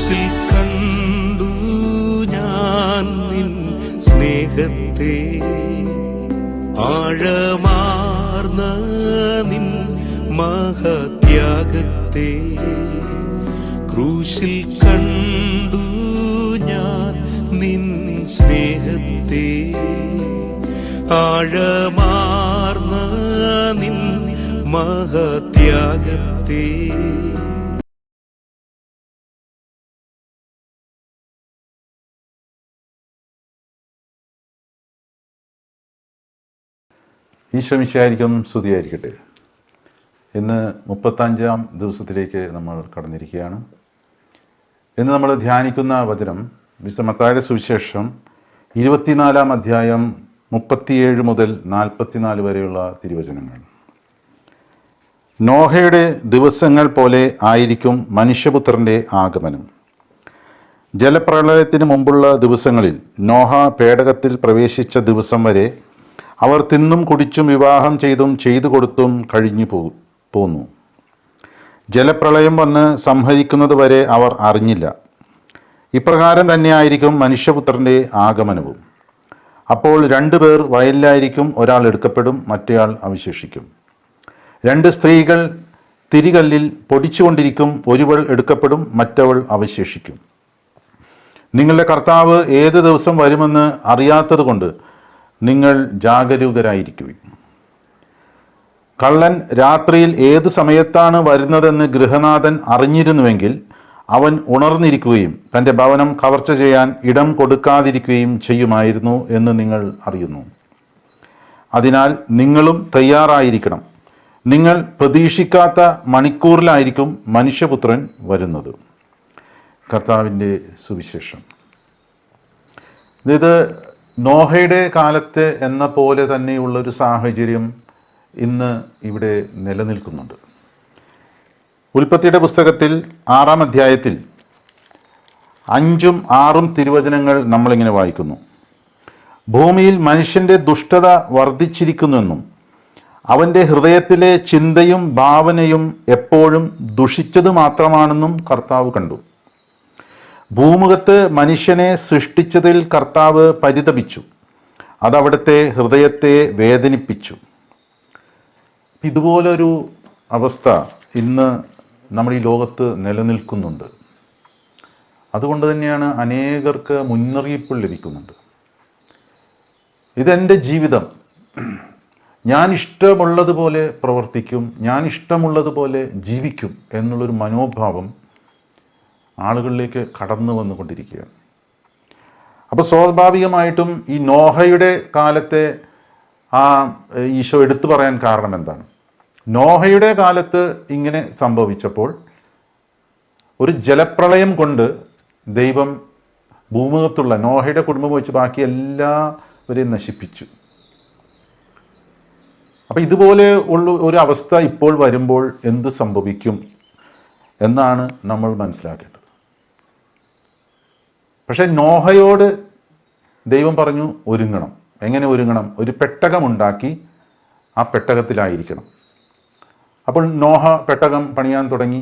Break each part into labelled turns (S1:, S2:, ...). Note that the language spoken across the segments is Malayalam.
S1: ക്രൂശിൽ കണ്ടു ഞാൻ നിൻ സ്നേഹത്തെ, ആഴമാർന്ന നിൻ മഹത്യാഗത്തെ. ക്രൂശിൽ കണ്ടു ഞാൻ നിൻ സ്നേഹത്തെ, ആഴമാർന്ന നിൻ മഹത്യാഗത്തെ.
S2: ഈശോ മിശിഹായ്ക്കും സ്തുതിയായിരിക്കട്ടെ. ഇന്ന് 35-ാം ദിവസത്തിലേക്ക് നമ്മൾ കടന്നിരിക്കുകയാണ്. ഇന്ന് നമ്മൾ ധ്യാനിക്കുന്ന വചനം വിശുദ്ധ മത്തായിയുടെ സുവിശേഷം 24-ാം അധ്യായം 37 മുതൽ 44 വരെയുള്ള തിരുവചനങ്ങൾ. നോഹയുടെ ദിവസങ്ങൾ പോലെ ആയിരിക്കും മനുഷ്യപുത്രൻ്റെ ആഗമനം. ജലപ്രളയത്തിന് മുമ്പുള്ള ദിവസങ്ങളിൽ നോഹ പേടകത്തിൽ പ്രവേശിച്ച ദിവസം വരെ അവർ തിന്നും കുടിച്ചും വിവാഹം ചെയ്തും ചെയ്തു കൊടുത്തും കഴിഞ്ഞു പോന്നു. ജലപ്രളയം വന്ന് സംഹരിക്കുന്നത് വരെ അവർ അറിഞ്ഞില്ല. ഇപ്രകാരം തന്നെയായിരിക്കും മനുഷ്യപുത്രൻ്റെ ആഗമനവും. അപ്പോൾ 2 പേർ വയലിലായിരിക്കും, ഒരാൾ എടുക്കപ്പെടും, മറ്റേയാൾ അവശേഷിക്കും. 2 സ്ത്രീകൾ തിരികല്ലിൽ പൊടിച്ചുകൊണ്ടിരിക്കും, ഒരുവൾ എടുക്കപ്പെടും, മറ്റവൾ അവശേഷിക്കും. നിങ്ങളുടെ കർത്താവ് ഏത് ദിവസം വരുമെന്ന് അറിയാത്തതുകൊണ്ട് നിങ്ങൾ ജാഗരൂകരായിരിക്കുവിൻ. കള്ളൻ രാത്രിയിൽ ഏത് സമയത്താണ് വരുന്നതെന്ന് ഗൃഹനാഥൻ അറിഞ്ഞിരുന്നുവെങ്കിൽ അവൻ ഉണർന്നിരിക്കുകയും തൻ്റെ ഭവനം കവർച്ച ചെയ്യാൻ ഇടം കൊടുക്കാതിരിക്കുകയും ചെയ്യുമായിരുന്നു എന്ന് നിങ്ങൾ അറിയുന്നു. അതിനാൽ നിങ്ങളും തയ്യാറായിരിക്കണം. നിങ്ങൾ പ്രതീക്ഷിക്കാത്ത മണിക്കൂറിലായിരിക്കും മനുഷ്യപുത്രൻ വരുന്നത്. കർത്താവിൻ്റെ സുവിശേഷം. ഇത് നോഹയുടെ കാലത്ത് എന്ന പോലെ തന്നെയുള്ളൊരു സാഹചര്യം ഇന്ന് ഇവിടെ നിലനിൽക്കുന്നുണ്ട്. ഉൽപ്പത്തിയുടെ പുസ്തകത്തിൽ 6-ാം അധ്യായത്തിൽ 5ഉം 6ഉം തിരുവചനങ്ങൾ നമ്മളിങ്ങനെ വായിക്കുന്നു. ഭൂമിയിൽ മനുഷ്യൻ്റെ ദുഷ്ടത വർദ്ധിച്ചിരിക്കുന്നെന്നും അവൻ്റെ ഹൃദയത്തിലെ ചിന്തയും ഭാവനയും എപ്പോഴും ദുഷിച്ചത് മാത്രമാണെന്നും കർത്താവ് കണ്ടു. ഭൂമുഖത്ത് മനുഷ്യനെ സൃഷ്ടിച്ചതിൽ കർത്താവ് പരിതപിച്ചു. അതവിടുത്തെ ഹൃദയത്തെ വേദനിപ്പിച്ചു. ഇതുപോലൊരു അവസ്ഥ ഇന്ന് നമ്മുടെ ഈ ലോകത്ത് നിലനിൽക്കുന്നുണ്ട്. അതുകൊണ്ട് തന്നെയാണ് അനേകർക്ക് മുന്നറിയിപ്പ് ലഭിക്കുന്നുണ്ട്. ഇതെൻ്റെ ജീവിതം, ഞാൻ ഇഷ്ടമുള്ളതുപോലെ പ്രവർത്തിക്കും, ഞാൻ ഇഷ്ടമുള്ളതുപോലെ ജീവിക്കും എന്നുള്ളൊരു മനോഭാവം ആളുകളിലേക്ക് കടന്നു വന്നുകൊണ്ടിരിക്കുകയാണ്. അപ്പോൾ സ്വാഭാവികമായിട്ടും ഈ നോഹയുടെ കാലത്തെ ഈശോ എടുത്തു പറയാൻ കാരണം എന്താണ്? നോഹയുടെ കാലത്ത് ഇങ്ങനെ സംഭവിച്ചപ്പോൾ ഒരു ജലപ്രളയം കൊണ്ട് ദൈവം ഭൂമുഖത്തുള്ള നോഹയുടെ കുടുംബം വെച്ച് ബാക്കി എല്ലാവരെയും നശിപ്പിച്ചു. അപ്പം ഇതുപോലെ ഉള്ള ഒരു അവസ്ഥ ഇപ്പോൾ വരുമ്പോൾ എന്ത് സംഭവിക്കും എന്നാണ് നമ്മൾ മനസ്സിലാക്കേണ്ടത്. പക്ഷെ നോഹയോട് ദൈവം പറഞ്ഞു ഒരുങ്ങണം. എങ്ങനെ ഒരുങ്ങണം? ഒരു പെട്ടകമുണ്ടാക്കി ആ പെട്ടകത്തിലായിരിക്കണം. അപ്പോൾ നോഹ പെട്ടകം പണിയാൻ തുടങ്ങി.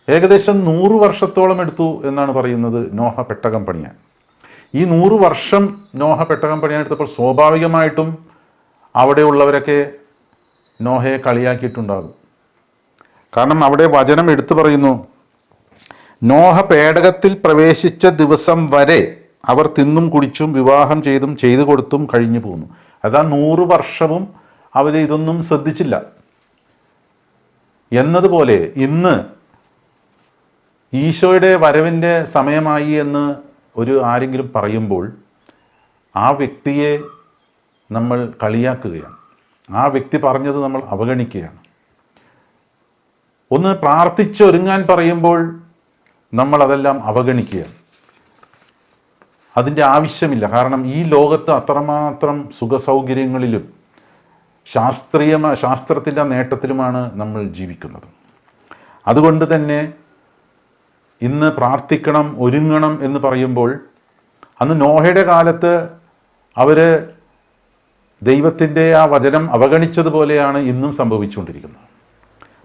S2: ഏകദേശം 100 വർഷത്തോളം എടുത്തു എന്നാണ് പറയുന്നത് നോഹ പെട്ടകം പണിയാൻ. ഈ 100 വർഷം നോഹ പെട്ടകം പണിയാൻ എടുത്തപ്പോൾ സ്വാഭാവികമായിട്ടും അവിടെയുള്ളവരൊക്കെ നോഹയെ കളിയാക്കിയിട്ടുണ്ടാകും. കാരണം അവിടെ വചനം എടുത്തു പറയുന്നു, നോഹ പേടകത്തിൽ പ്രവേശിച്ച ദിവസം വരെ അവർ തിന്നും കുടിച്ചും വിവാഹം ചെയ്തും ചെയ്തു കൊടുത്തും കഴിഞ്ഞു പോന്നു. അതാ 100 വർഷവും അവർ ഇതൊന്നും ശ്രദ്ധിച്ചില്ല. എന്നതുപോലെ ഇന്ന് ഈശോയുടെ വരവിൻ്റെ സമയമായി എന്ന് ആരെങ്കിലും പറയുമ്പോൾ ആ വ്യക്തിയെ നമ്മൾ കളിയാക്കുകയാണ്. ആ വ്യക്തി പറഞ്ഞത് നമ്മൾ അവഗണിക്കുകയാണ്. ഒന്ന് പ്രാർത്ഥിച്ചൊരുങ്ങാൻ പറയുമ്പോൾ നമ്മൾ അതെല്ലാം അവഗണിക്കുകയാണ്. അതിൻ്റെ ആവശ്യമില്ല. കാരണം ഈ ലോകത്ത് അത്രമാത്രം സുഖസൗകര്യങ്ങളിലും ശാസ്ത്രത്തിൻ്റെ നേട്ടത്തിലുമാണ് നമ്മൾ ജീവിക്കുന്നത്. അതുകൊണ്ട് തന്നെ ഇന്ന് പ്രാർത്ഥിക്കണം, ഒരുങ്ങണം എന്ന് പറയുമ്പോൾ അന്ന് നോഹയുടെ കാലത്ത് അവർ ദൈവത്തിൻ്റെ ആ വചനം അവഗണിച്ചതുപോലെയാണ് ഇന്നും സംഭവിച്ചുകൊണ്ടിരിക്കുന്നത്.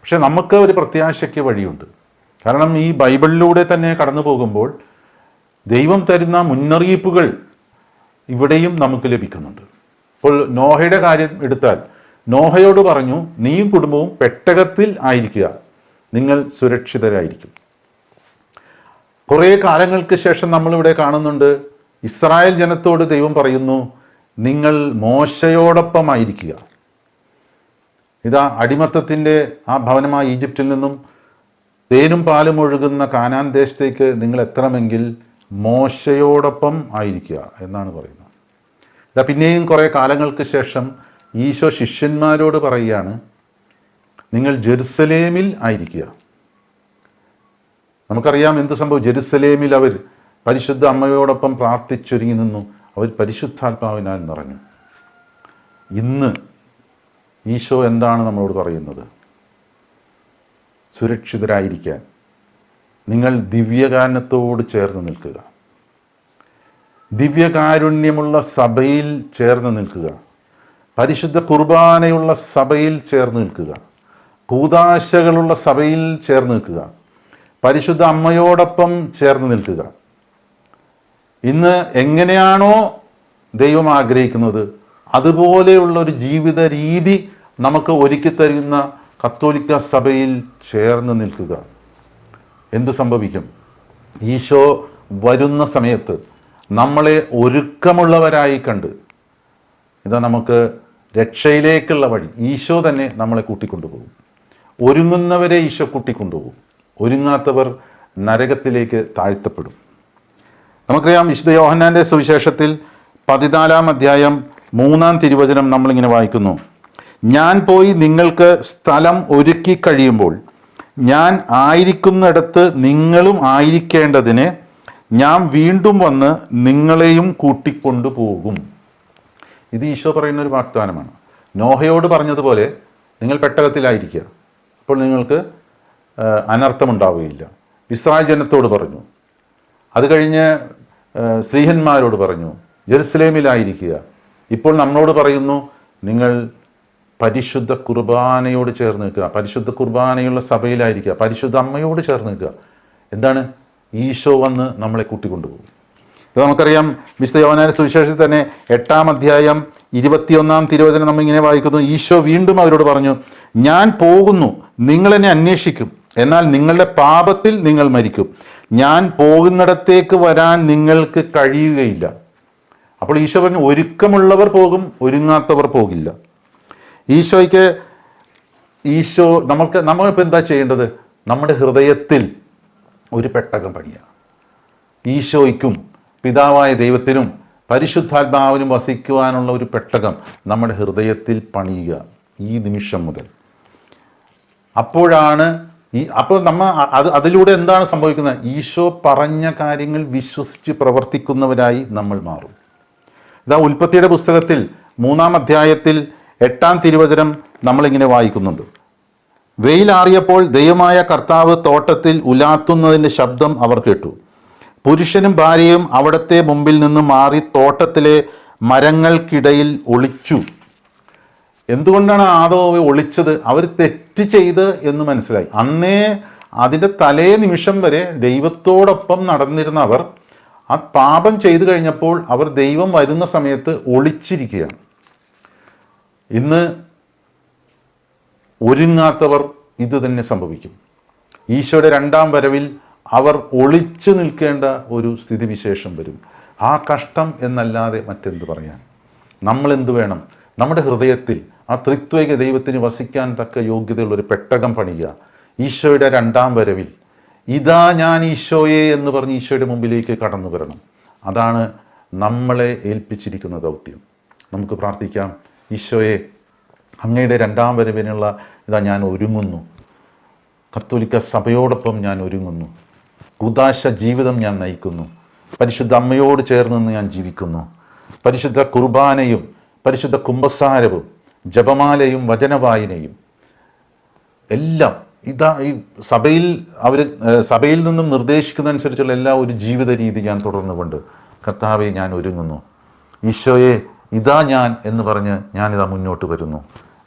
S2: പക്ഷെ നമുക്ക് ഒരു പ്രത്യാശയ്ക്ക് വഴിയുണ്ട്. കാരണം ഈ ബൈബിളിലൂടെ തന്നെ കടന്നു പോകുമ്പോൾ ദൈവം തരുന്ന മുന്നറിയിപ്പുകൾ ഇവിടെയും നമുക്ക് ലഭിക്കുന്നുണ്ട്. ഇപ്പോൾ നോഹയുടെ കാര്യം എടുത്താൽ നോഹയോട് പറഞ്ഞു, നീയും കുടുംബവും പെട്ടകത്തിൽ ആയിരിക്കുക, നിങ്ങൾ സുരക്ഷിതരായിരിക്കും. കുറേ കാലങ്ങൾക്ക് ശേഷം നമ്മളിവിടെ കാണുന്നുണ്ട്, ഇസ്രായേൽ ജനത്തോട് ദൈവം പറയുന്നു, നിങ്ങൾ മോശയോടൊപ്പം ആയിരിക്കുക. ഇതാ അടിമത്തത്തിൻ്റെ ആ ഭവനമായ ഈജിപ്തിൽ നിന്നും തേനും പാലും ഒഴുകുന്ന കാനാൻ ദേശത്തേക്ക് നിങ്ങൾ എത്തണമെങ്കിൽ മോശയോടൊപ്പം ആയിരിക്കുക എന്നാണ് പറയുന്നത്. ഇതാ പിന്നെയും കുറേ കാലങ്ങൾക്ക് ശേഷം ഈശോ ശിഷ്യന്മാരോട് പറയുകയാണ്, നിങ്ങൾ ജെറുസലേമിൽ ആയിരിക്കുക. നമുക്കറിയാം എന്ത് സംഭവം. ജെറുസലേമിൽ അവർ പരിശുദ്ധ അമ്മയോടൊപ്പം പ്രാർത്ഥിച്ചൊരുങ്ങി നിന്നു. അവർ പരിശുദ്ധാത്മാവിനാൽ നിറഞ്ഞു. ഇന്ന് ഈശോ എന്താണ് നമ്മളോട് പറയുന്നത്? സുരക്ഷിതരായിരിക്കാൻ നിങ്ങൾ ദിവ്യകാരുണ്യത്തോട് ചേർന്ന് നിൽക്കുക, ദിവ്യകാരുണ്യമുള്ള സഭയിൽ ചേർന്ന് നിൽക്കുക, പരിശുദ്ധ കുർബാനയുള്ള സഭയിൽ ചേർന്ന് നിൽക്കുക, കൂദാശകളുള്ള സഭയിൽ ചേർന്ന് നിൽക്കുക, പരിശുദ്ധ അമ്മയോടൊപ്പം ചേർന്ന് നിൽക്കുക. ഇന്ന് എങ്ങനെയാണോ ദൈവം ആഗ്രഹിക്കുന്നത് അതുപോലെയുള്ള ഒരു ജീവിത രീതി നമുക്ക് ഒരുക്കി തരുന്ന കത്തോലിക്ക സഭയിൽ ചേർന്ന് നിൽക്കുക. എന്തു സംഭവിക്കും? ഈശോ വരുന്ന സമയത്ത് നമ്മളെ ഒരുക്കമുള്ളവരായി കണ്ട് ഇതാ നമുക്ക് രക്ഷയിലേക്കുള്ള വഴി ഈശോ തന്നെ നമ്മളെ കൂട്ടിക്കൊണ്ടുപോകും. ഒരുങ്ങുന്നവരെ ഈശോ കൂട്ടിക്കൊണ്ടുപോകും. ഒരുങ്ങാത്തവർ നരകത്തിലേക്ക് താഴ്ത്തപ്പെടും. നമുക്കറിയാം, വിശുദ്ധ യോഹന്നാൻ്റെ സുവിശേഷത്തിൽ 14-ാം അധ്യായം 3-ാം തിരുവചനം നമ്മളിങ്ങനെ വായിക്കുന്നു, ഞാൻ പോയി നിങ്ങൾക്ക് സ്ഥലം ഒരുക്കി കഴിയുമ്പോൾ ഞാൻ ആയിരിക്കുന്നിടത്ത് നിങ്ങളും ആയിരിക്കേണ്ടതിന് ഞാൻ വീണ്ടും വന്ന് നിങ്ങളെയും കൂട്ടിക്കൊണ്ടുപോകും. ഇത് ഈശോ പറയുന്ന ഒരു വാഗ്ദാനമാണ്. നോഹയോട് പറഞ്ഞതുപോലെ നിങ്ങൾ പെട്ടകത്തിലായിരിക്കുക, അപ്പോൾ നിങ്ങൾക്ക് അനർത്ഥമുണ്ടാവുകയില്ല. ഇസ്രായേൽ ജനത്തോട് പറഞ്ഞു. അത് കഴിഞ്ഞ് സ്ത്രീഹന്മാരോട് പറഞ്ഞു, ജെറുസലേമിലായിരിക്കുക. ഇപ്പോൾ നമ്മളോട് പറയുന്നു, നിങ്ങൾ പരിശുദ്ധ കുർബാനയോട് ചേർന്ന് നിൽക്കുക, പരിശുദ്ധ കുർബാനയുള്ള സഭയിലായിരിക്കുക, പരിശുദ്ധ അമ്മയോട് ചേർന്ന് നിൽക്കുക. എന്താണ്? ഈശോ വന്ന് നമ്മളെ കൂട്ടിക്കൊണ്ടുപോകും. ഇത് നമുക്കറിയാം, വിശുദ്ധ യോഹന്നാന്റെ സുവിശേഷത്തിൽ തന്നെ 8-ാം അധ്യായം 21-ാം തിരുവചനം നമ്മിങ്ങനെ വായിക്കുന്നു, ഈശോ വീണ്ടും അവരോട് പറഞ്ഞു, ഞാൻ പോകുന്നു, നിങ്ങൾ എന്നെ അന്വേഷിക്കും, എന്നാൽ നിങ്ങളുടെ പാപത്തിൽ നിങ്ങൾ മരിക്കും. ഞാൻ പോകുന്നിടത്തേക്ക് വരാൻ നിങ്ങൾക്ക് കഴിയുകയില്ല. അപ്പോൾ ഈശോ പറഞ്ഞു, ഒരുക്കമുള്ളവർ പോകും, ഒരുങ്ങാത്തവർ പോകില്ല. നമ്മളിപ്പോൾ എന്താ ചെയ്യേണ്ടത്? നമ്മുടെ ഹൃദയത്തിൽ ഒരു പെട്ടകം പണിയുക. ഈശോയ്ക്കും പിതാവായ ദൈവത്തിനും പരിശുദ്ധാത്മാവിനും വസിക്കുവാനുള്ള ഒരു പെട്ടകം നമ്മുടെ ഹൃദയത്തിൽ പണിയുക ഈ നിമിഷം മുതൽ. അപ്പോഴാണ് അപ്പോൾ അതിലൂടെ എന്താണ് സംഭവിക്കുന്നത്? ഈശോ പറഞ്ഞ കാര്യങ്ങൾ വിശ്വസിച്ച് പ്രവർത്തിക്കുന്നവരായി നമ്മൾ മാറും. ഇതാ ഉൽപ്പത്തിയുടെ പുസ്തകത്തിൽ 3-ാം അധ്യായത്തിൽ 8-ാം തിരുവചനം നമ്മളിങ്ങനെ വായിക്കുന്നുണ്ട്, വെയിലാറിയപ്പോൾ ദൈവമായ കർത്താവ് തോട്ടത്തിൽ ഉലാത്തുന്നതിൻ്റെ ശബ്ദം അവർ കേട്ടു. പുരുഷനും ഭാര്യയും അവിടത്തെ മുമ്പിൽ നിന്ന് മാറി തോട്ടത്തിലെ മരങ്ങൾക്കിടയിൽ ഒളിച്ചു. എന്തുകൊണ്ടാണ് ആദാവ് ഒളിച്ചത്? അവർ തെറ്റ് ചെയ്ത് എന്ന് മനസ്സിലായി. അന്നേ അതിൻ്റെ തലേ നിമിഷം വരെ ദൈവത്തോടൊപ്പം നടന്നിരുന്ന അവർ ആ പാപം ചെയ്തു കഴിഞ്ഞപ്പോൾ അവർ ദൈവം വരുന്ന സമയത്ത് ഒളിച്ചിരിക്കുകയാണ്. ഇന്ന് ഒരുങ്ങാത്തവർ ഇത് തന്നെ സംഭവിക്കും. ഈശോയുടെ 2-ാം വരവിൽ അവർ ഒളിച്ചു നിൽക്കേണ്ട ഒരു സ്ഥിതിവിശേഷം വരും. ആ കഷ്ടം എന്നല്ലാതെ മറ്റെന്ത് പറയാൻ? നമ്മളെന്ത് വേണം? നമ്മുടെ ഹൃദയത്തിൽ ആ ത്രിത്വൈക ദൈവത്തിന് വസിക്കാൻ തക്ക യോഗ്യതയുള്ളൊരു പെട്ടകം പണിയുക. ഈശോയുടെ 2-ാം വരവിൽ ഇതാ ഞാൻ ഈശോയെ എന്ന് പറഞ്ഞ് ഈശോയുടെ മുമ്പിലേക്ക് കടന്നു വരണം. അതാണ് നമ്മളെ ഏൽപ്പിച്ചിരിക്കുന്ന ദൗത്യം. നമുക്ക് പ്രാർത്ഥിക്കാം, ഈശോയെ, അങ്ങയുടെ 2-ാം വരവിനുള്ള ഇതാ ഞാൻ ഒരുങ്ങുന്നു. കത്തോലിക്ക സഭയോടൊപ്പം ഞാൻ ഒരുങ്ങുന്നു. കൂദാശ ജീവിതം ഞാൻ നയിക്കുന്നു. പരിശുദ്ധ അമ്മയോട് ചേർന്ന് ഞാൻ ജീവിക്കുന്നു. പരിശുദ്ധ കുർബാനയും പരിശുദ്ധ കുംഭസാരവും ജപമാലയും വചനവായനയും എല്ലാം ഇതാ ഈ സഭയിൽ നിന്നും നിർദ്ദേശിക്കുന്നതനുസരിച്ചുള്ള എല്ലാ ഒരു ജീവിത രീതി ഞാൻ തുടർന്നുകൊണ്ട് കർത്താവെ ഞാൻ ഒരുങ്ങുന്നു. ഈശോയെ ഇതാ ഞാൻ എന്ന് പറഞ്ഞ് ഞാനിതാ മുന്നോട്ട് വരുന്നു.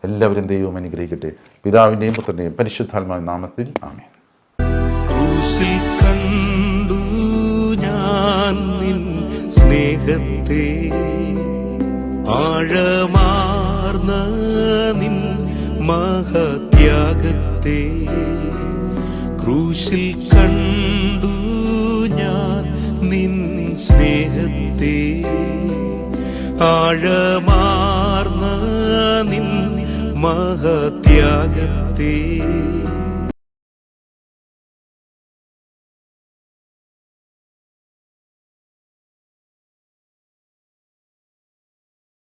S2: എല്ലാവരും ദൈവം അനുഗ്രഹിക്കട്ടെ. പിതാവിൻ്റെയും പുത്രൻ്റെയും പരിശുദ്ധാത്മാവിൻ നാമത്തിൽ ആമേൻ.
S1: ക്രൂശിൽ കണ്ടു ഞാൻ നിൻ സ്നേഹത്തെ, ആഴമാർന്ന നിൻ മഹത്യാഗത്തെ. ക്രൂശിൽ കണ്ടു ഞാൻ നിൻ സ്നേഹത്തെ, ആഴമാർന്ന നിൻ മഹത്യാഗത്തെ.